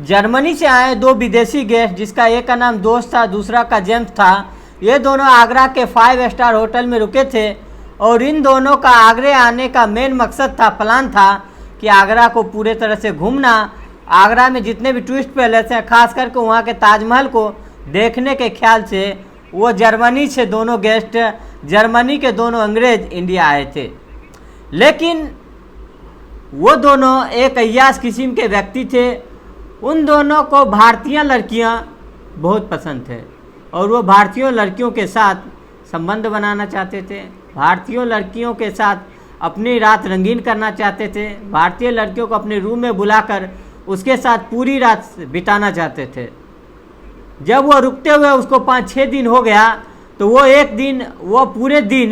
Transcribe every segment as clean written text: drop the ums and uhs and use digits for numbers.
Germany से आए दो विदेशी गेस्ट, जिसका एक का नाम दोस्त था, दूसरा का जेम्स था। ये दोनों आगरा के 5 स्टार होटल में रुके थे और इन दोनों का आगरे आने का मेन मकसद था, प्लान था कि आगरा को पूरे तरह से घूमना। आगरा में जितने भी टूरिस्ट पैलेस हैं, खास करके वहाँ के ताजमहल को देखने के ख्याल से वो जर्मनी से दोनों गेस्ट, जर्मनी के दोनों अंग्रेज इंडिया आए थे। लेकिन वो दोनों एक अय्याश किस्म के व्यक्ति थे। उन दोनों को भारतीय लड़कियां बहुत पसंद थे और वो भारतीय लड़कियों के साथ संबंध बनाना चाहते थे, भारतीय लड़कियों के साथ अपनी रात रंगीन करना चाहते थे, भारतीय लड़कियों को अपने रूम में बुलाकर उसके साथ पूरी रात बिताना चाहते थे। जब वो रुकते हुए उसको 5-6 दिन हो गया तो वो एक दिन वो पूरे दिन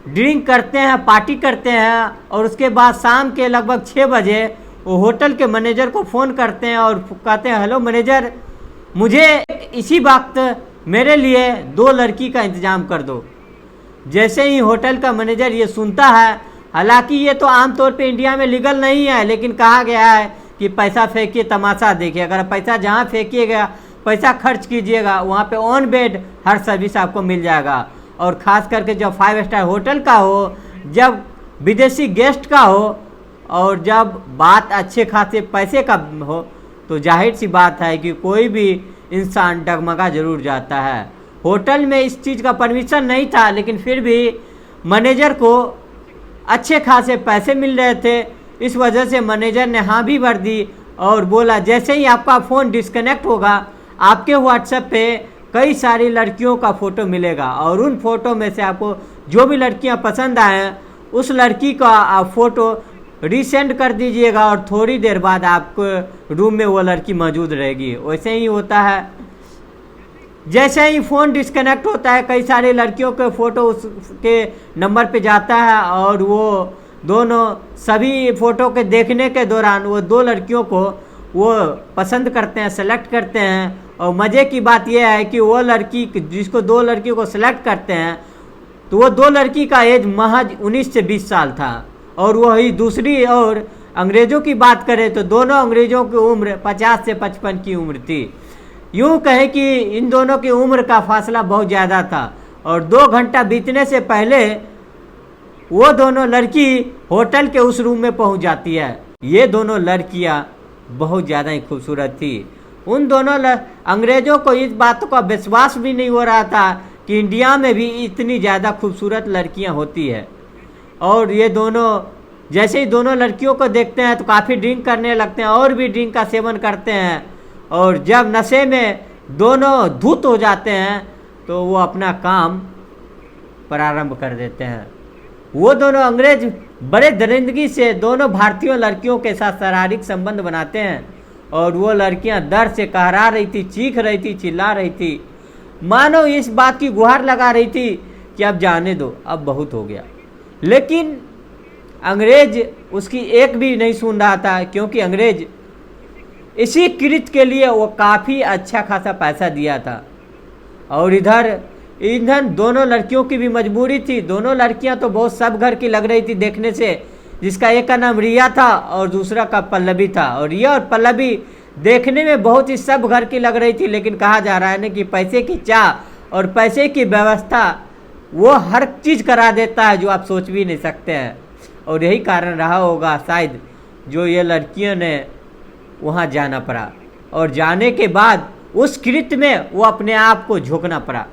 ड्रिंक करते हैं, पार्टी करते हैं और उसके बाद शाम के लगभग 6 बजे वो होटल के मैनेजर को फ़ोन करते हैं और कहते हैं, हेलो मैनेजर, मुझे इसी वक्त मेरे लिए 2 लड़की का इंतज़ाम कर दो। जैसे ही होटल का मैनेजर ये सुनता है, हालांकि ये तो आमतौर पे इंडिया में लीगल नहीं है, लेकिन कहा गया है कि पैसा फेंकिए तमाशा देखिए। अगर पैसा जहाँ फेंकिएगा, पैसा खर्च कीजिएगा, वहाँ पे ऑन बेड हर सर्विस आपको मिल जाएगा। और ख़ास करके जब 5 स्टार होटल का हो, जब विदेशी गेस्ट का हो और जब बात अच्छे खासे पैसे का हो, तो जाहिर सी बात है कि कोई भी इंसान डगमगा जरूर जाता है। होटल में इस चीज़ का परमिशन नहीं था, लेकिन फिर भी मैनेजर को अच्छे खासे पैसे मिल रहे थे। इस वजह से मैनेजर ने हाँ भी भर दी और बोला, जैसे ही आपका फ़ोन डिस्कनेक्ट होगा, आपके व्हाट्सएप पे कई सारी लड़कियों का फ़ोटो मिलेगा और उन फ़ोटो में से आपको जो भी लड़कियां पसंद आए, उस लड़की का आप फ़ोटो रीसेंड कर दीजिएगा और थोड़ी देर बाद आपको रूम में वो लड़की मौजूद रहेगी। वैसे ही होता है। जैसे ही फ़ोन डिस्कनेक्ट होता है, कई सारी लड़कियों के फ़ोटो उसके नंबर पे जाता है और वो दोनों सभी फ़ोटो के देखने के दौरान वो 2 लड़कियों को वो पसंद करते हैं, सेलेक्ट करते हैं। और मज़े की बात यह है कि वो लड़की जिसको 2 लड़कियों को सेलेक्ट करते हैं, तो वो 2 लड़की का एज महज 19 से 20 साल था। और वही दूसरी और अंग्रेज़ों की बात करें तो दोनों अंग्रेज़ों की उम्र 50 से 55 की उम्र थी। यूँ कहें कि इन दोनों की उम्र का फासला बहुत ज़्यादा था और 2 घंटा बीतने से पहले वो दोनों लड़की होटल के उस रूम में पहुंच जाती है। ये दोनों लड़कियां बहुत ज़्यादा ही खूबसूरत थी। उन दोनों अंग्रेज़ों को इस बात का विश्वास भी नहीं हो रहा था कि इंडिया में भी इतनी ज़्यादा खूबसूरत लड़कियां होती है। और ये दोनों जैसे ही दोनों लड़कियों को देखते हैं तो काफ़ी ड्रिंक करने लगते हैं और भी ड्रिंक का सेवन करते हैं। और जब नशे में दोनों धुत हो जाते हैं तो वो अपना काम प्रारंभ कर देते हैं। वो दोनों अंग्रेज बड़े दरिंदगी से दोनों भारतीय लड़कियों के साथ शारीरिक संबंध बनाते हैं और वो लड़कियां दर्द से कहरा रही थी, चीख रही थी, चिल्ला रही थी, मानो इस बात की गुहार लगा रही थी कि अब जाने दो, अब बहुत हो गया। लेकिन अंग्रेज उसकी एक भी नहीं सुन रहा था, क्योंकि अंग्रेज इसी कृत्य के लिए वो काफ़ी अच्छा खासा पैसा दिया था। और इधर दोनों लड़कियों की भी मजबूरी थी। दोनों लड़कियां तो बहुत सब घर की लग रही थी देखने से, जिसका एक का नाम रिया था और दूसरा का पल्लवी था। और रिया और पल्लवी देखने में बहुत ही सब घर की लग रही थी, लेकिन कहा जा रहा है ना कि पैसे की चाह और पैसे की व्यवस्था वो हर चीज़ करा देता है जो आप सोच भी नहीं सकते हैं। और यही कारण रहा होगा शायद जो ये लड़कियों ने वहाँ जाना पड़ा और जाने के बाद उस कृत्य में वो अपने आप को झोंकना पड़ा।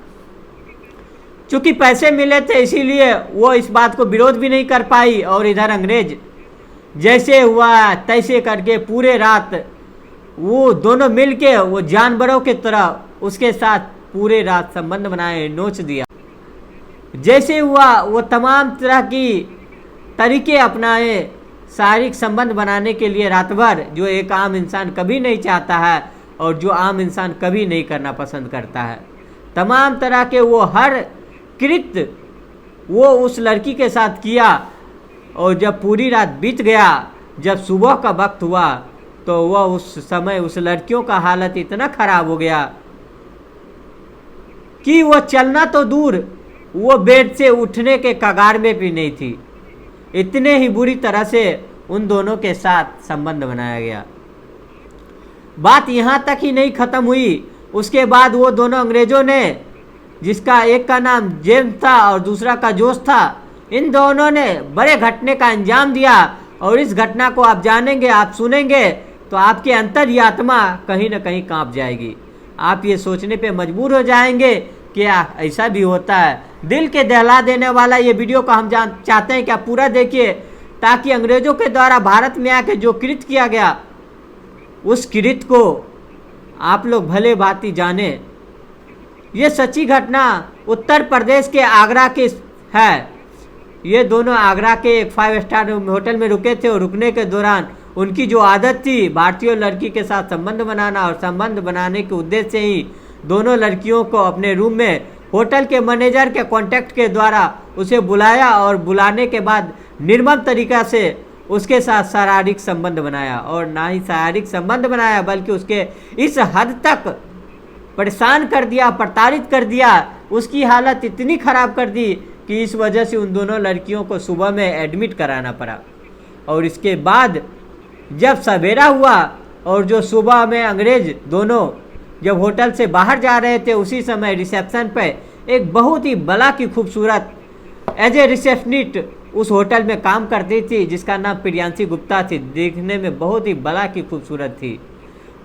चूँकि पैसे मिले थे इसीलिए वो इस बात को विरोध भी नहीं कर पाई। और इधर अंग्रेज जैसे हुआ तैसे करके पूरे रात वो दोनों मिलके वो जानवरों की तरह उसके साथ पूरे रात संबंध बनाए, नोच दिया। जैसे हुआ वो तमाम तरह की तरीके अपनाए शारीरिक संबंध बनाने के लिए रात भर, जो एक आम इंसान कभी नहीं चाहता है और जो आम इंसान कभी नहीं करना पसंद करता है। तमाम तरह के वो हर कृत्य वो उस लड़की के साथ किया। और जब पूरी रात बीत गया, जब सुबह का वक्त हुआ, तो वह उस समय उस लड़कियों का हालत इतना ख़राब हो गया कि वो चलना तो दूर, वो बेड से उठने के कगार में भी नहीं थी। इतने ही बुरी तरह से उन दोनों के साथ संबंध बनाया गया। बात यहाँ तक ही नहीं ख़त्म हुई। उसके बाद वो दोनों अंग्रेज़ों ने, जिसका एक का नाम जेम्स था और दूसरा का जोश था, इन दोनों ने बड़े घटने का अंजाम दिया। और इस घटना को आप जानेंगे, आप सुनेंगे तो आपकी अंतर्यात्मा कहीं ना कहीं कांप जाएगी। आप ये सोचने पे मजबूर हो जाएंगे कि ऐसा भी होता है। दिल के दहला देने वाला ये वीडियो को हम चाहते हैं कि आप पूरा देखिए, ताकि अंग्रेज़ों के द्वारा भारत में आके जो कृत्य किया गया उस कृत्य को आप लोग भले भांति जाने। ये सच्ची घटना उत्तर प्रदेश के आगरा की है। ये दोनों आगरा के एक 5 स्टार होटल में रुके थे और रुकने के दौरान उनकी जो आदत थी भारतीय लड़की के साथ संबंध बनाना, और संबंध बनाने के उद्देश्य से ही दोनों लड़कियों को अपने रूम में होटल के मैनेजर के कांटेक्ट के द्वारा उसे बुलाया और बुलाने के बाद निर्मम तरीका से उसके साथ शारीरिक संबंध बनाया। और ना ही शारीरिक संबंध बनाया बल्कि उसके इस हद तक परेशान कर दिया, प्रताड़ित कर दिया, उसकी हालत इतनी ख़राब कर दी कि इस वजह से उन दोनों लड़कियों को सुबह में एडमिट कराना पड़ा। और इसके बाद जब सवेरा हुआ और जो सुबह में अंग्रेज़ दोनों जब होटल से बाहर जा रहे थे, उसी समय रिसेप्शन पे एक बहुत ही बला की खूबसूरत एज ए रिसेप्शनिस्ट उस होटल में काम करती थी, जिसका नाम प्रियांशी गुप्ता थी। देखने में बहुत ही बला की खूबसूरत थी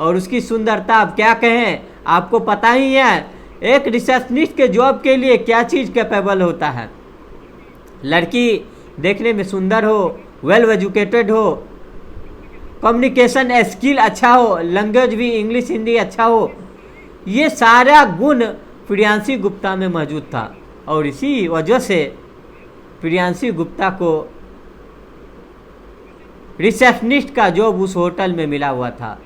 और उसकी सुंदरता अब क्या कहें, आपको पता ही है एक रिसेप्शनिस्ट के जॉब के लिए क्या चीज़ कैपेबल होता है। लड़की देखने में सुंदर हो, वेल एजुकेटेड हो, कम्युनिकेशन स्किल अच्छा हो, लैंग्वेज भी इंग्लिश हिंदी अच्छा हो, ये सारा गुण प्रियांशी गुप्ता में मौजूद था। और इसी वजह से प्रियांशी गुप्ता को रिसेप्शनिस्ट का जॉब उस होटल में मिला हुआ था।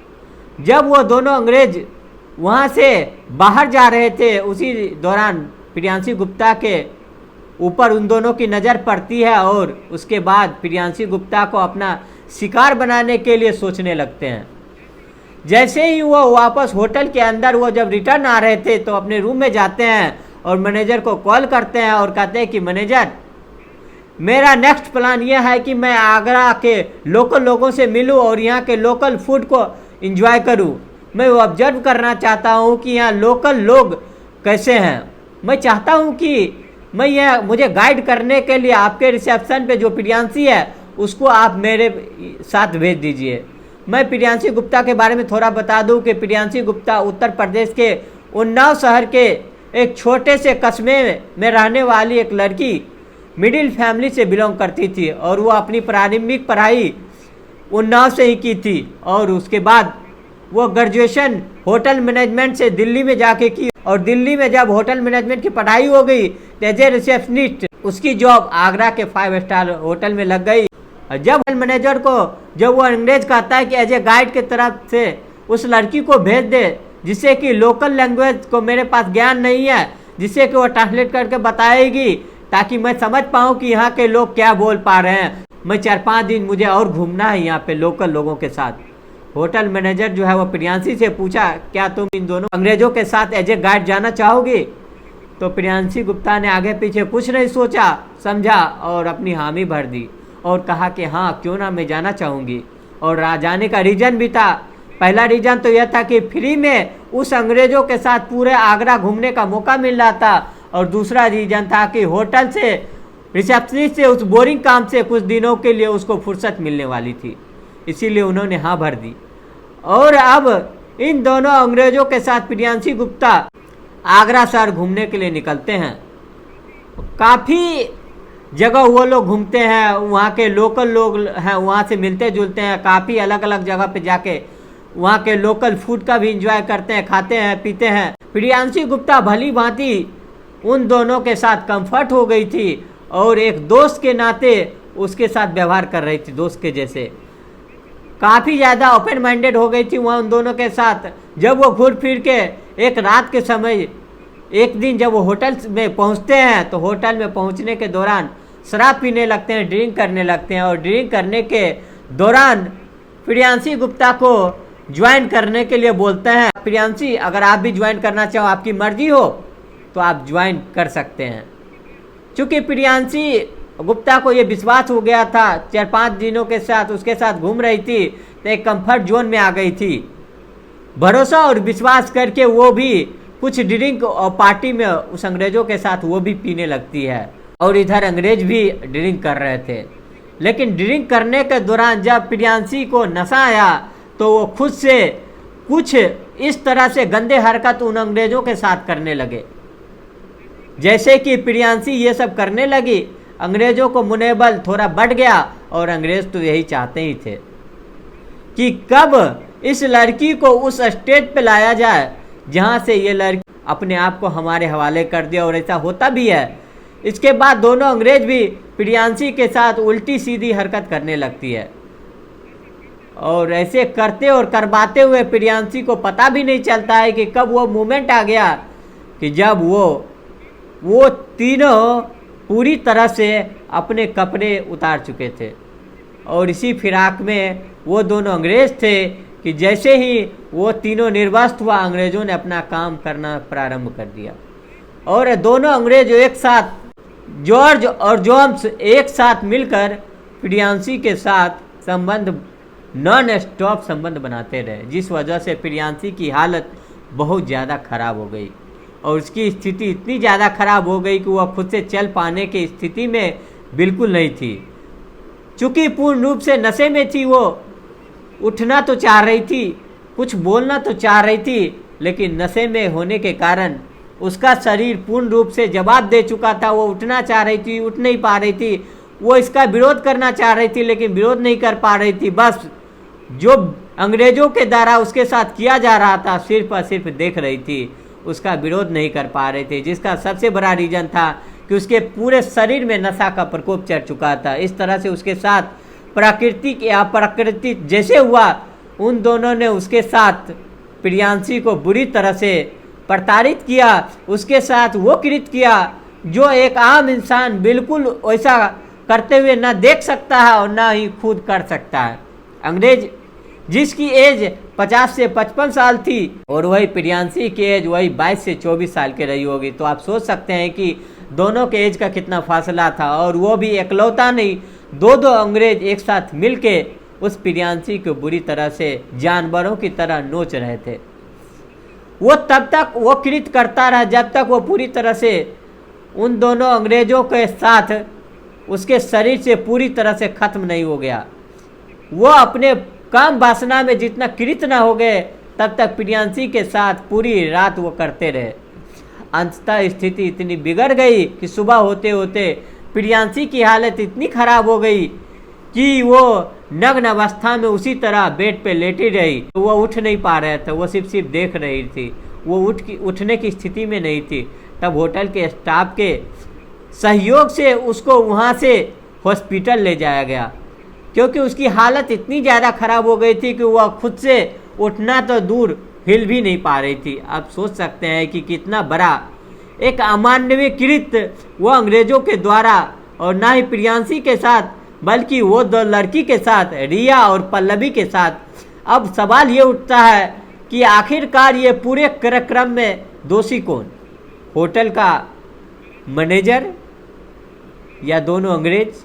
जब वो दोनों अंग्रेज वहाँ से बाहर जा रहे थे, उसी दौरान प्रियांशी गुप्ता के ऊपर उन दोनों की नज़र पड़ती है और उसके बाद प्रियांशी गुप्ता को अपना शिकार बनाने के लिए सोचने लगते हैं। जैसे ही वो वापस होटल के अंदर वो जब रिटर्न आ रहे थे तो अपने रूम में जाते हैं और मैनेजर को कॉल करते हैं और कहते हैं कि मैनेजर, मेरा नेक्स्ट प्लान यह है कि मैं आगरा के लोकल लोगों से मिलूं और यहाँ के लोकल फूड को एंजॉय करूं। मैं वो ऑब्जर्व करना चाहता हूं कि यहाँ लोकल लोग कैसे हैं। मैं चाहता हूं कि मुझे गाइड करने के लिए आपके रिसेप्शन पे जो प्रियांशी है उसको आप मेरे साथ भेज दीजिए। मैं प्रियांशी गुप्ता के बारे में थोड़ा बता दूं कि प्रियांशी गुप्ता उत्तर प्रदेश के उन्नाव शहर के एक छोटे से कस्बे में रहने वाली एक लड़की, मिडिल फैमिली से बिलोंग करती थी और वो अपनी प्रारंभिक पढ़ाई उन्नाव से ही की थी और उसके बाद वो ग्रेजुएशन होटल मैनेजमेंट से दिल्ली में जाके की। और दिल्ली में जब होटल मैनेजमेंट की पढ़ाई हो गई तो एज ए रिसेप्शनिस्ट उसकी जॉब आगरा के 5 स्टार होटल में लग गई। जब मैनेजर को जब वो अंग्रेज कहता है कि एज ए गाइड की तरफ से उस लड़की को भेज दे, जिससे कि लोकल लैंग्वेज को मेरे पास ज्ञान नहीं है, जिससे कि वो ट्रांसलेट करके बताएगी ताकि मैं समझ पाऊँ कि यहाँ के लोग क्या बोल पा रहे हैं। मैं 4-5 दिन मुझे और घूमना है यहाँ पे लोकल लोगों के साथ। होटल मैनेजर जो है वो प्रियांशी से पूछा, क्या तुम इन दोनों अंग्रेजों के साथ एज ए गाइड जाना चाहोगी? तो प्रियांशी गुप्ता ने आगे पीछे कुछ नहीं सोचा समझा और अपनी हामी भर दी और कहा कि हाँ क्यों ना, मैं जाना चाहूँगी। और जाने का रीज़न भी था। पहला रीज़न तो यह था कि फ्री में उस अंग्रेज़ों के साथ पूरे आगरा घूमने का मौका मिल रहा था, और दूसरा रीज़न था कि होटल से रिसेप्शनिस्ट से उस बोरिंग काम से कुछ दिनों के लिए उसको फुर्सत मिलने वाली थी, इसीलिए उन्होंने हाँ भर दी। और अब इन दोनों अंग्रेज़ों के साथ प्रियांशी गुप्ता आगरा शहर घूमने के लिए निकलते हैं। काफ़ी जगह वो लोग घूमते हैं, वहाँ के लोकल लोग हैं वहाँ से मिलते जुलते हैं, काफ़ी अलग अलग जगह पे जाके वहाँ के लोकल फूड का भी इंजॉय करते हैं, खाते हैं पीते हैं। प्रियांशी गुप्ता भली भांति उन दोनों के साथ कंफर्ट हो गई थी और एक दोस्त के नाते उसके साथ व्यवहार कर रही थी, दोस्त के जैसे काफ़ी ज़्यादा ओपन माइंडेड हो गई थी वहाँ उन दोनों के साथ। जब वो घूर फिर के एक रात के समय एक दिन जब वो होटल में पहुँचते हैं तो होटल में पहुँचने के दौरान शराब पीने लगते हैं, ड्रिंक करने लगते हैं, और ड्रिंक करने के दौरान प्रियांशी गुप्ता को ज्वाइन करने के लिए बोलते हैं। प्रियांशी, अगर आप भी ज्वाइन करना चाहो, आपकी मर्जी हो तो आप ज्वाइन कर सकते हैं। चूँकि प्रियांशी गुप्ता को ये विश्वास हो गया था, 4-5 दिनों के साथ उसके साथ घूम रही थी तो एक कंफर्ट जोन में आ गई थी। भरोसा और विश्वास करके वो भी कुछ ड्रिंक और पार्टी में उस अंग्रेजों के साथ वो भी पीने लगती है, और इधर अंग्रेज भी ड्रिंक कर रहे थे। लेकिन ड्रिंक करने के दौरान जब प्रियांशी को नशा आया तो वो खुद से कुछ इस तरह से गंदे हरकत उन अंग्रेजों के साथ करने लगे। जैसे कि प्रियांशी ये सब करने लगी, अंग्रेजों को मनोबल थोड़ा बढ़ गया, और अंग्रेज तो यही चाहते ही थे कि कब इस लड़की को उस स्टेज पे लाया जाए जहां से ये लड़की अपने आप को हमारे हवाले कर दिया, और ऐसा होता भी है। इसके बाद दोनों अंग्रेज भी प्रियांशी के साथ उल्टी सीधी हरकत करने लगती है, और ऐसे करते और करवाते हुए प्रियांशी को पता भी नहीं चलता है कि कब वो मोमेंट आ गया कि जब वो तीनों पूरी तरह से अपने कपड़े उतार चुके थे, और इसी फिराक में वो दोनों अंग्रेज थे कि जैसे ही वो तीनों निर्वस्त्र हुआ, अंग्रेजों ने अपना काम करना प्रारंभ कर दिया। और दोनों अंग्रेज एक साथ, जॉर्ज और जेम्स एक साथ मिलकर प्रियांशी के साथ संबंध नॉन स्टॉप संबंध बनाते रहे, जिस वजह से प्रियांशी की हालत बहुत ज़्यादा खराब हो गई, और उसकी स्थिति इतनी ज़्यादा खराब हो गई कि वह खुद से चल पाने की स्थिति में बिल्कुल नहीं थी। चूँकि पूर्ण रूप से नशे में थी, वो उठना तो चाह रही थी, कुछ बोलना तो चाह रही थी, लेकिन नशे में होने के कारण उसका शरीर पूर्ण रूप से जवाब दे चुका था। वो उठना चाह रही थी, उठ नहीं पा रही थी। वो इसका विरोध करना चाह रही थी, लेकिन विरोध नहीं कर पा रही थी। बस जो अंग्रेजों के द्वारा उसके साथ किया जा रहा था सिर्फ और सिर्फ देख रही थी, उसका विरोध नहीं कर पा रहे थे, जिसका सबसे बड़ा रीज़न था कि उसके पूरे शरीर में नशा का प्रकोप चढ़ चुका था। इस तरह से उसके साथ प्राकृतिक या अप्राकृतिक जैसे हुआ, उन दोनों ने उसके साथ प्रियांशी को बुरी तरह से प्रताड़ित किया, उसके साथ वो कृत्य किया जो एक आम इंसान बिल्कुल वैसा करते हुए ना देख सकता है और ना ही खुद कर सकता है। अंग्रेज जिसकी एज 50 से 55 साल थी, और वही प्रियांशी की एज वही 22 से 24 साल की रही होगी, तो आप सोच सकते हैं कि दोनों के एज का कितना फासला था। और वो भी इकलौता नहीं, दो अंग्रेज एक साथ मिलके उस प्रियांशी को बुरी तरह से जानवरों की तरह नोच रहे थे। वो तब तक वो कृत्य करता रहा जब तक वो पूरी तरह से उन दोनों अंग्रेजों के साथ उसके शरीर से पूरी तरह से खत्म नहीं हो गया। वो अपने काम वासना में जितना कृत न हो गए, तब तक प्रियांशी के साथ पूरी रात वो करते रहे। अंततः स्थिति इतनी बिगड़ गई कि सुबह होते होते प्रियांशी की हालत इतनी खराब हो गई कि वो नग्न अवस्था में उसी तरह बेड पे लेटी रही। वो उठ नहीं पा रहे थे, वो सिर्फ देख रही थी, वो उठने की स्थिति में नहीं थी। तब होटल के स्टाफ के सहयोग से उसको वहाँ से हॉस्पिटल ले जाया गया, क्योंकि उसकी हालत इतनी ज़्यादा खराब हो गई थी कि वह खुद से उठना तो दूर हिल भी नहीं पा रही थी। आप सोच सकते हैं कि कितना बड़ा एक अमानवीय कृत्य वो अंग्रेजों के द्वारा, और ना ही प्रियांशी के साथ बल्कि वो दो लड़की के साथ, रिया और पल्लवी के साथ। अब सवाल ये उठता है कि आखिरकार ये पूरे कार्यक्रम में दोषी कौन? होटल का मैनेजर, या दोनों अंग्रेज,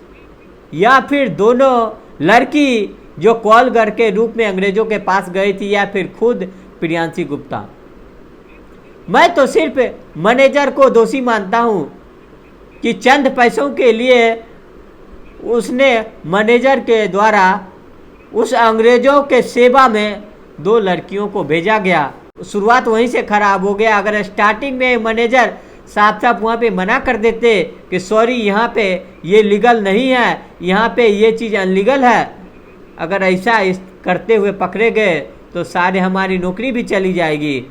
या फिर दोनों लड़की जो कॉल घर के रूप में अंग्रेजों के पास गई थी, या फिर खुद प्रियांशी गुप्ता? मैं तो सिर्फ मैनेजर को दोषी मानता हूँ कि चंद पैसों के लिए उसने मैनेजर के द्वारा उस अंग्रेजों के सेवा में दो लड़कियों को भेजा गया। शुरुआत वहीं से खराब हो गया। अगर स्टार्टिंग में मैनेजर साफ साफ वहाँ पे मना कर देते कि सॉरी यहाँ पे ये लीगल नहीं है, यहाँ पे ये चीज़ अनलीगल है, अगर ऐसा करते हुए पकड़े गए तो सारे हमारी नौकरी भी चली जाएगी।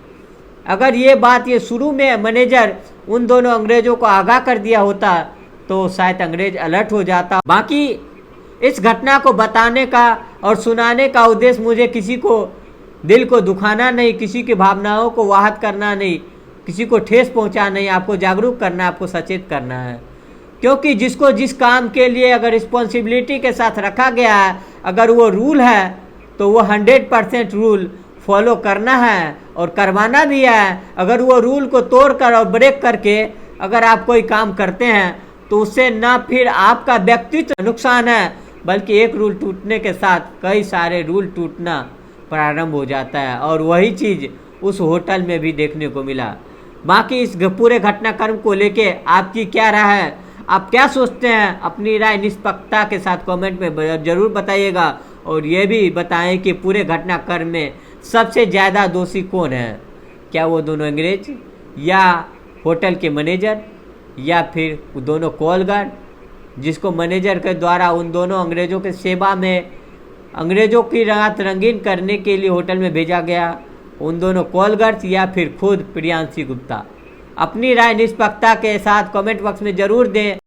अगर ये बात ये शुरू में मैनेजर उन दोनों अंग्रेजों को आगाह कर दिया होता तो शायद अंग्रेज अलर्ट हो जाता। बाकी इस घटना को बताने का और सुनाने का उद्देश्य मुझे किसी को दिल को दुखाना नहीं, किसी की भावनाओं को आहत करना नहीं, किसी को ठेस पहुंचाना नहीं, आपको जागरूक करना, आपको सचेत करना है। क्योंकि जिसको जिस काम के लिए अगर रिस्पॉन्सिबिलिटी के साथ रखा गया है, अगर वो रूल है तो वो 100% रूल फॉलो करना है और करवाना भी है। अगर वो रूल को तोड़कर और ब्रेक करके अगर आप कोई काम करते हैं तो उससे ना फिर आपका व्यक्तित्व नुकसान है, बल्कि एक रूल टूटने के साथ कई सारे रूल टूटना प्रारंभ हो जाता है और वही चीज़ उस होटल में भी देखने को मिला। बाकी इस पूरे घटनाक्रम को लेके आपकी क्या राय है, आप क्या सोचते हैं, अपनी राय निष्पक्षता के साथ कमेंट में ज़रूर बताइएगा। और ये भी बताएं कि पूरे घटनाक्रम में सबसे ज़्यादा दोषी कौन है, क्या वो दोनों अंग्रेज या होटल के मैनेजर या फिर वो दोनों कॉल गार्ड, जिसको मैनेजर के द्वारा उन दोनों अंग्रेज़ों के सेवा में अंग्रेज़ों की रात रंगीन करने के लिए होटल में भेजा गया, उन दोनों कॉल गार्ड्स या फिर खुद प्रियांशी गुप्ता। अपनी राय निष्पक्षता के साथ कमेंट बॉक्स में ज़रूर दें।